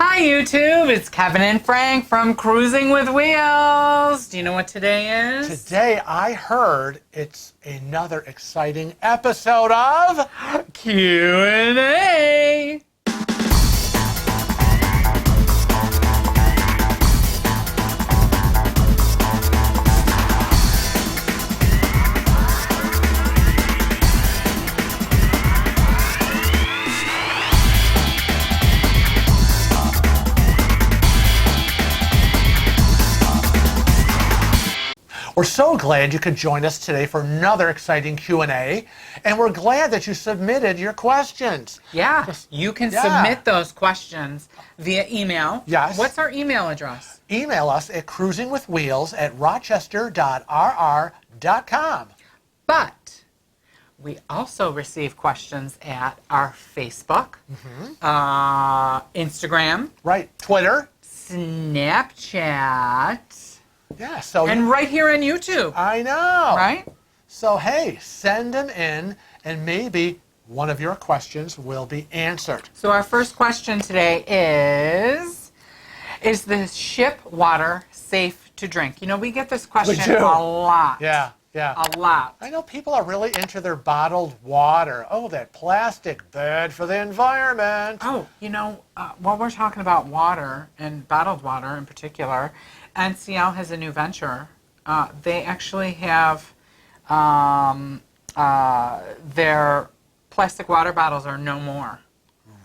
Hi YouTube, it's Kevin and Frank from Cruising with Wheels. Do you know what today is? Today I heard it's another exciting episode of Q&A. We're so glad you could join us today for another exciting Q&A, and we're glad that you submitted your questions. Yeah, you can submit those questions via email. Yes. What's our email address? Email us at cruisingwithwheels@rochester.rr.com. But we also receive questions at our Facebook, Instagram, Right, Twitter. Snapchat, Yeah, and right here on YouTube. I know. Right? So, hey, send them in, and maybe one of your questions will be answered. So our first question today is the ship water safe to drink? You know, we get this question a lot. Yeah. A lot. I know people are really into their bottled water. Oh, that plastic, bad for the environment. Oh, you know, while we're talking about water, and bottled water in particular, NCL has a new venture. They actually have their plastic water bottles are no more.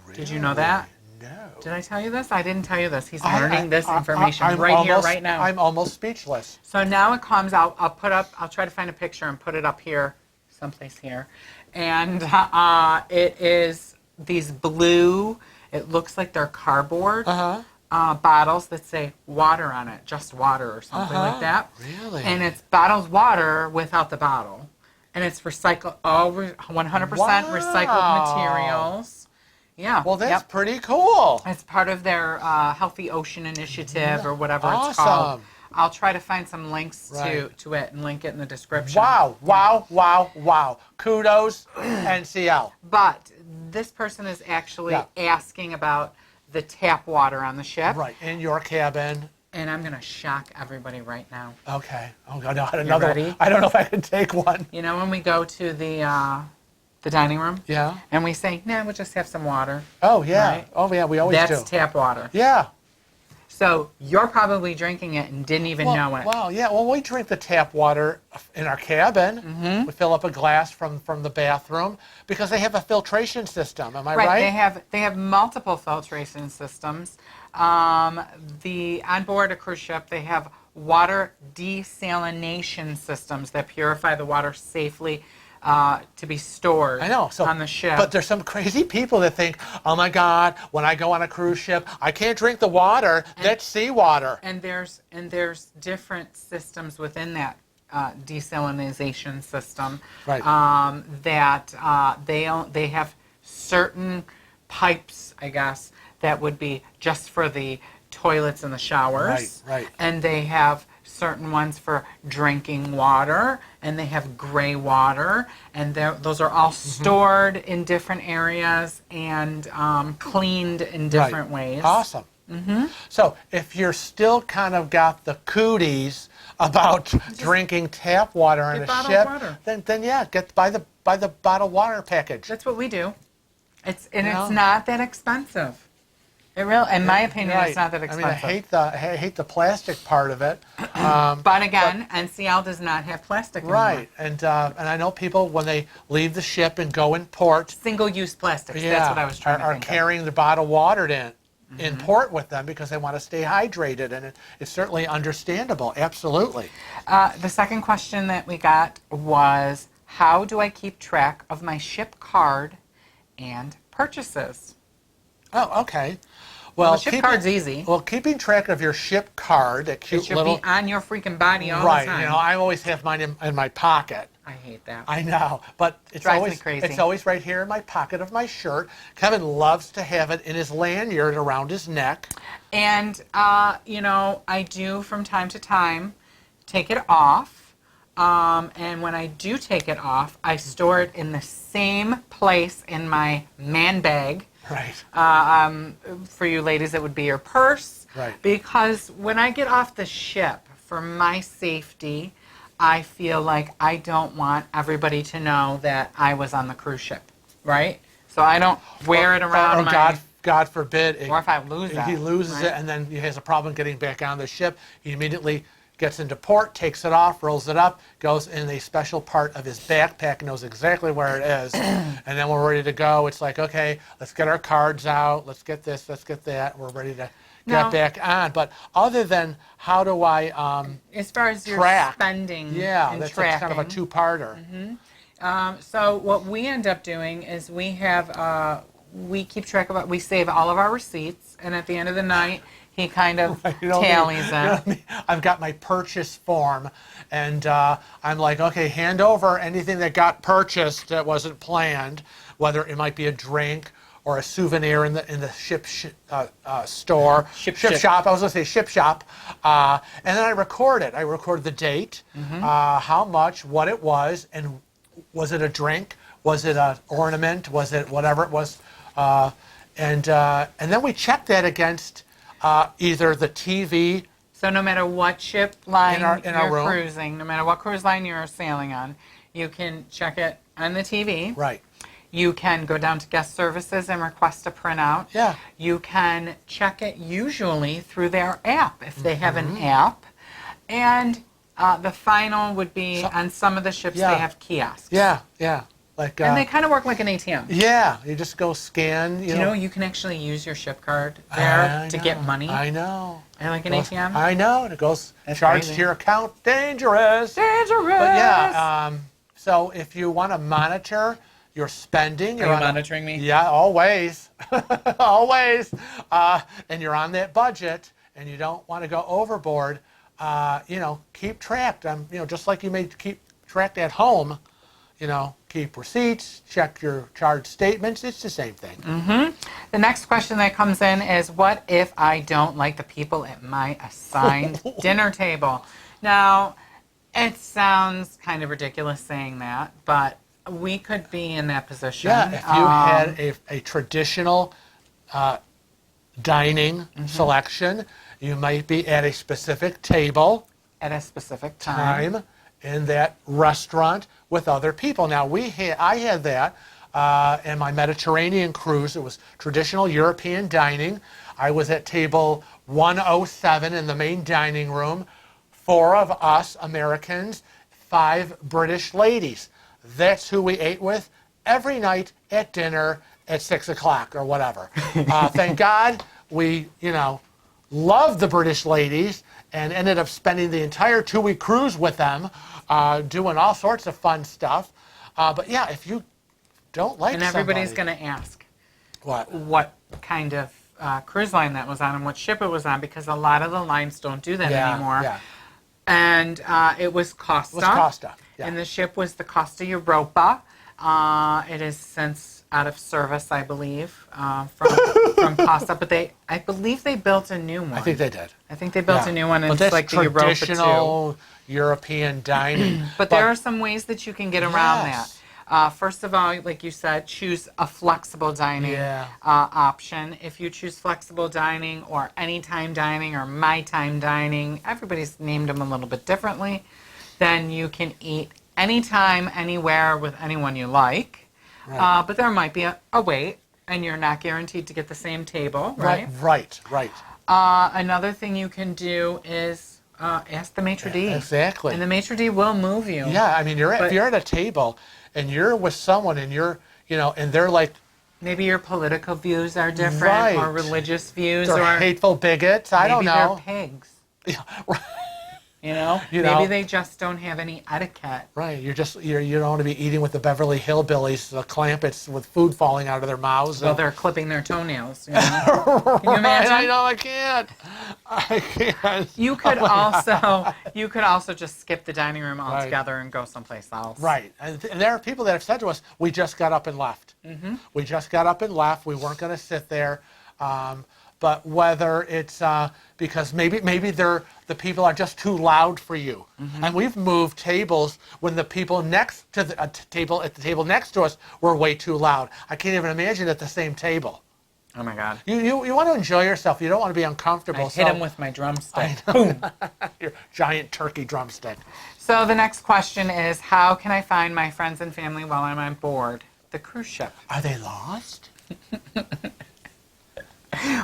Really? Did you know that? No. Did I tell you this? I didn't tell you this. He's learning this information right here, right now. I'm almost speechless. So now it comes, I'll try to find a picture and put it up here, someplace here. And it is these blue, it looks like they're cardboard bottles that say water on it, just water or something like that. Really? And it's bottled water without the bottle. And it's recycled, 100% recycled materials. Yeah. Well, that's pretty cool. It's part of their Healthy Ocean Initiative or whatever it's called. I'll try to find some links to it and link it in the description. Wow. Kudos, NCL. But this person is actually asking about the tap water on the ship. Right, in your cabin. And I'm going to shock everybody right now. Okay. Oh, God, another ready? one. I don't know if I can take one. You know when we go to the dining room? Yeah. And we say, nah, we'll just have some water. Oh, yeah. Right? Oh, yeah, we always do. That's tap water. Yeah. So you're probably drinking it and didn't even know it. Well, yeah. Well, we drink the tap water in our cabin. We fill up a glass from the bathroom because they have a filtration system. Am I right? They have multiple filtration systems. On board a cruise ship, they have water desalination systems that purify the water safely to be stored on the ship. But there's some crazy people that think, oh my God, when I go on a cruise ship, I can't drink the water. That's seawater. And there's different systems within that desalination system. Right. That they have certain pipes, I guess, that would be just for the toilets and the showers. Right. And they have certain ones for drinking water, and they have gray water, and those are all stored in different areas and cleaned in different ways. Awesome. So if you're still kind of got the cooties about drinking tap water on a ship, then yeah, buy the bottled water package. That's what we do. It's not that expensive. It really, in my opinion, it's not that expensive. I mean, I hate the plastic part of it. But again, NCL does not have plastic anymore. Right, and I know people when they leave the ship and go in port, single-use plastics. That's what I was trying to think are carrying the bottled water in port with them because they want to stay hydrated, and it's certainly understandable. Absolutely. The second question that we got was, how do I keep track of my ship card and purchases? Oh, okay. Well, the ship card's easy. Well, keeping track of your ship card, that cute little... It should be on your freaking body all the time. Right. You know, I always have mine in my pocket. I hate that. I know, but it's always crazy. It's always right here in my pocket of my shirt. Kevin loves to have it in his lanyard around his neck. And, you know, I do from time to time take it off. And when I do take it off, I store it in the same place in my man bag Right. For you ladies, it would be your purse. Right. Because when I get off the ship, for my safety, I feel like I don't want everybody to know that I was on the cruise ship, right? So I don't wear it around my... God forbid. Or if I lose it. He loses right? it, and then he has a problem getting back on the ship. He immediately gets into port, takes it off, rolls it up, goes in a special part of his backpack, knows exactly where it is. And then we're ready to go. It's like, okay, let's get our cards out. Let's get this, let's get that. We're ready to get back on. But other than how do I as far as your spending and that's tracking. kind of a two-parter. So what we end up doing is we have... we keep track of it. We save all of our receipts, and at the end of the night, he kind of tallies them. I've got my purchase form, and I'm like, okay, hand over anything that got purchased that wasn't planned, whether it might be a drink or a souvenir in the ship store, ship shop. I was going to say ship shop, and then I record it. I record the date, how much, what it was, and was it a drink? Was it an ornament? Was it whatever it was? And then we check that against either the TV. So no matter what ship line you're room. cruising, no matter what cruise line you're sailing on, you can check it on the TV. Right. You can go down to guest services and request a printout. Yeah. You can check it usually through their app if they have an app. And the final would be on some of the ships they have kiosks. Yeah, yeah. Like, and they kind of work like an ATM. Yeah, you just go scan. You know, you can actually use your ship card there to get money. I know. And like an ATM. I know. And it goes charged to your account. Dangerous. Dangerous. But yeah. So if you want to monitor your spending, are you monitoring me? Yeah, always, always. And you're on that budget, and you don't want to go overboard. Keep track. Just like you may keep track at home. Keep receipts, check your charge statements. It's the same thing. The next question that comes in is, what if I don't like the people at my assigned dinner table? Now, it sounds kind of ridiculous saying that, but we could be in that position. Yeah, if you had a traditional dining selection, you might be at a specific table. At a specific time. In that restaurant with other people. Now, I had that in my Mediterranean cruise. It was traditional European dining. I was at table 107 in the main dining room. 4 of us Americans, 5 British ladies. That's who we ate with every night at dinner at 6 o'clock or whatever. Thank God we, loved the British ladies and ended up spending the entire 2-week cruise with them, doing all sorts of fun stuff. But yeah, if you don't like somebody... And everybody's going to ask what kind of cruise line that was on and what ship it was on, because a lot of the lines don't do that anymore. Yeah. And it was Costa. Yeah. And the ship was the Costa Europa. It is since out of service, I believe, from Costa. But I believe they built a new one. I think they did. I think they built a new one, and but it's like the Europa 2. Traditional European dining. But there are some ways that you can get around that. First of all, like you said, choose a flexible dining option. If you choose flexible dining or anytime dining or my time dining, everybody's named them a little bit differently, then you can eat anytime, anywhere with anyone you like. Right. But there might be a wait, and you're not guaranteed to get the same table, right? Right. Another thing you can do is ask the maitre d'. Exactly. And the maitre d' will move you. Yeah, I mean, if you're at a table and you're with someone and you're, and they're like... Maybe your political views are different, or religious views, or hateful bigots. I don't know. Maybe they're pigs. Yeah, right. Maybe they just don't have any etiquette. Right. You don't want to be eating with the Beverly Hillbillies, the Clampets with food falling out of their mouths. Well, they're clipping their toenails. Can you imagine? I know. I can't. You could also just skip the dining room altogether and go someplace else. Right. And there are people that have said to us, "We just got up and left. We just got up and left. We weren't going to sit there." But whether it's because maybe the people are just too loud for you, and we've moved tables when the people next to the table next to us were way too loud. I can't even imagine at the same table. Oh my God. You want to enjoy yourself. You don't want to be uncomfortable. I hit him with my drumstick. Boom. Your giant turkey drumstick. So the next question is, how can I find my friends and family while I'm on board the cruise ship? Are they lost?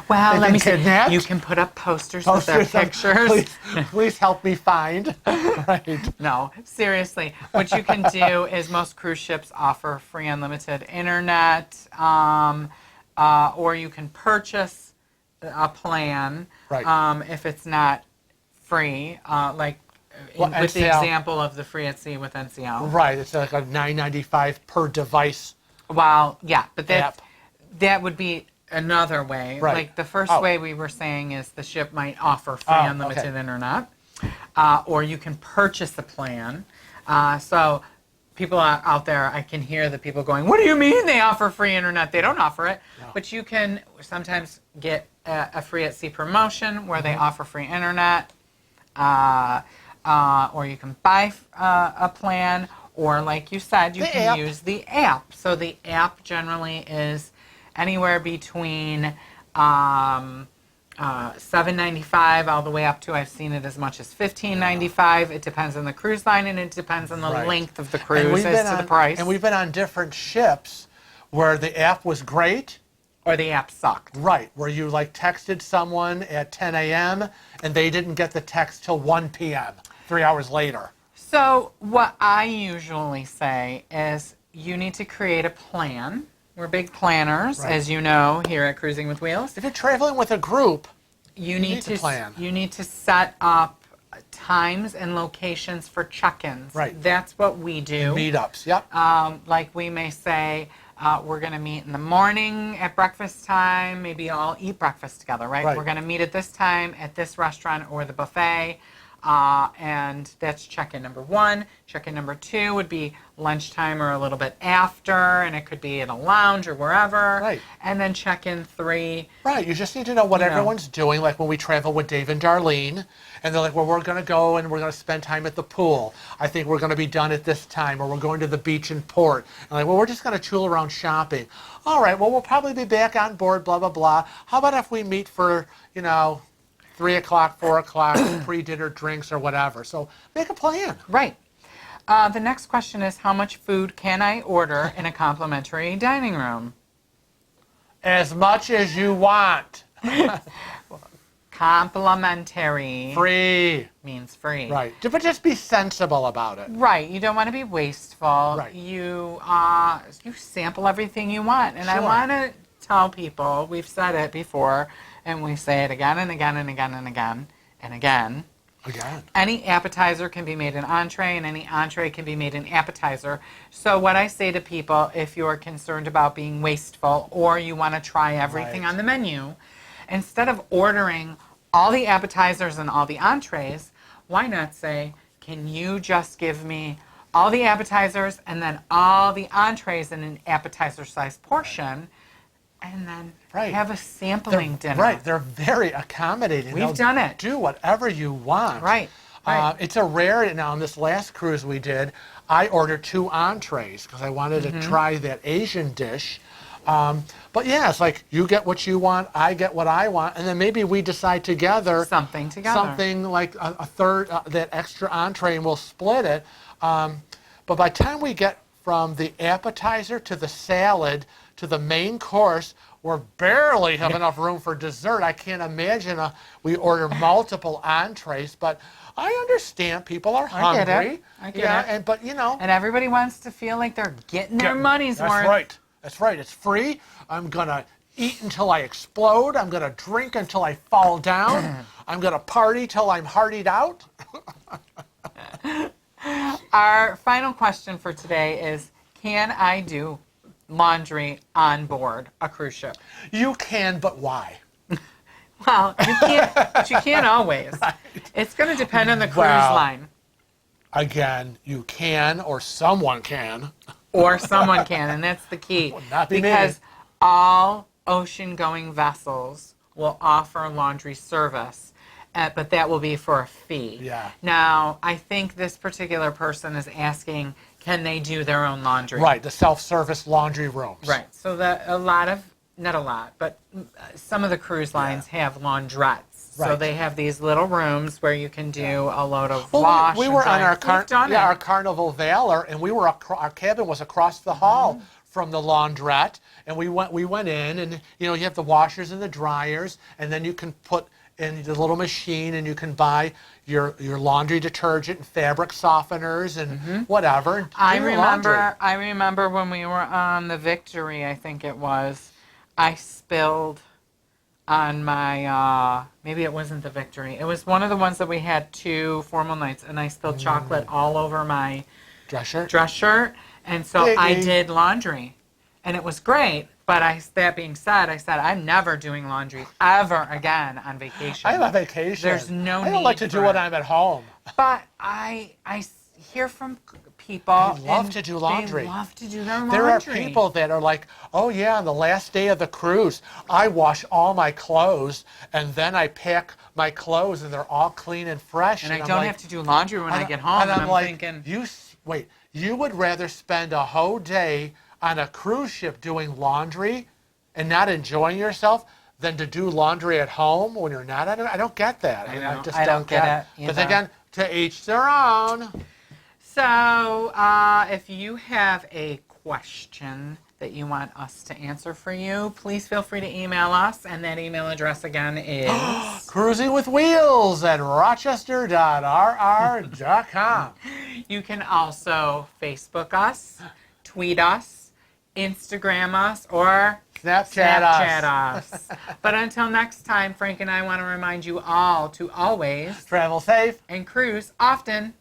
Well, let me see. Kidnapped? You can put up posters with their pictures. Please help me find. Right. No, seriously. What you can do is most cruise ships offer free unlimited internet, or you can purchase a plan Right. if it's not free, with the NCL. example of the free at sea with NCL. Right. It's like a $9.95 per device. Well, yeah, but App. that would be another way. Right. Like the first way we were saying is the ship might offer free Oh, unlimited okay. internet, or you can purchase a plan. So people out there, I can hear the people going, "What do you mean they offer free internet? They don't offer it." No. But you can sometimes get a free at sea promotion where Mm-hmm. they offer free internet, or you can buy a plan, or like you said, you The can app. use the app. So the app generally is anywhere between $7.95 all the way up to, I've seen it as much as $15.95. It depends on the cruise line, and it depends on the Right. length of the And cruise we've as been to the on- price. And we've been on different ships where the app was great. Or the app sucked. Right, where you like texted someone at 10 a.m. and they didn't get the text till 1 p.m., 3 hours later. So what I usually say is you need to create a plan. We're big planners, Right. as you know, here at Cruising with Wheels. If you're traveling with a group, You need to plan. You need to set up times and locations for check-ins. Right. That's what we do. meetups, yep. Like we may say, we're going to meet in the morning at breakfast time. Maybe all eat breakfast together, right? Right. We're going to meet at this time at this restaurant or the buffet. And that's check-in number one. Check-in number two would be lunchtime or a little bit after, and it could be in a lounge or wherever. Right. And then check-in three. Right, you just need to know what You know. everyone's doing. Like when we travel with Dave and Darlene, and they're like, well, we're going to go and we're going to spend time at the pool. I think we're going to be done at this time, or we're going to the beach in port. And like, well, we're just going to tool around shopping. All right, well, we'll probably be back on board, blah, blah, blah. How about if we meet for, 3 o'clock, 4 o'clock, pre-dinner drinks or whatever. So make a plan. Right. The next question is, how much food can I order in a complimentary dining room? As much as you want. Complimentary Free. means free. Right. But just be sensible about it. Right. You don't want to be wasteful. Right. You sample everything you want. And I Sure. want to tell people, we've said it before, and we say it again and again and again and again and again. Again. Any appetizer can be made an entree, and any entree can be made an appetizer. So what I say to people, if you're concerned about being wasteful or you want to try everything Right. on the menu, instead of ordering all the appetizers and all the entrees, why not say, can you just give me all the appetizers and then all the entrees in an appetizer-sized portion, and then Right. have a sampling dinner? Right. They're very accommodating. We've They'll done it. Do whatever you want. Right. Right. It's a rare. Now, on this last cruise we did, I ordered 2 entrees because I wanted Mm-hmm. to try that Asian dish. But yeah, it's like you get what you want, I get what I want, and then maybe we decide together Something together. something like a third, that extra entree, and we'll split it. But by the time we get from the appetizer to the salad to the main course, we're barely have enough room for dessert. I can't imagine we order multiple entrees, but I understand people are I get it. hungry. I get yeah, it. and but And everybody wants to feel like they're getting their money's that's worth. right. That's right. It's free. I'm gonna eat until I explode. I'm gonna drink until I fall down. I'm gonna party till I'm heartied out. Our final question for today is, can I do laundry on board a cruise ship? You can, but why? Well, you can't, but you can't always. It's going to depend on the cruise Well- line. Again, you can, or someone can. Or someone can, and that's the key. Would not be me. Because all ocean-going vessels will offer laundry service, but that will be for a fee. Yeah. Now, I think this particular person is asking, can they do their own laundry? Right, the self-service laundry rooms. Right. So that a lot of not a lot, but some of the cruise lines have laundrettes. So Right. they have these little rooms where you can do a load of Well, wash. we and were dry. on our We've done it. our Carnival Valor, and we were our cabin was across the hall from the laundrette, and we went in, and you have the washers and the dryers, and then you can put in the little machine, and you can buy your laundry detergent and fabric softeners and whatever. And do your laundry. I remember when we were on the Victory, I think it was, I spilled on my, maybe it wasn't the Victory. It was one of the ones that we had 2 formal nights, and I spilled chocolate all over my Dress shirt. dress shirt, and so I did laundry, and it was great. But that being said, I said I'm never doing laundry ever again on vacation. I'm on vacation. There's no I don't like to need do for it it. when I'm at home. But I hear from people. They love and to do laundry. They love to do their laundry. There are people that are like, oh yeah, on the last day of the cruise, I wash all my clothes and then I pack my clothes and they're all clean and fresh. And I I'm don't like, have to do laundry when I get home. And I'm like, thinking, wait, you would rather spend a whole day on a cruise ship doing laundry and not enjoying yourself than to do laundry at home when you're not? I don't get that. I just don't get it. But either. again, to each their own. So, if you have a question that you want us to answer for you, please feel free to email us. And that email address again is Cruising with Wheels at rochester.rr.com. You can also Facebook us, tweet us, Instagram us, or Snapchat us. But until next time, Frank and I want to remind you all to always Travel safe. and cruise often.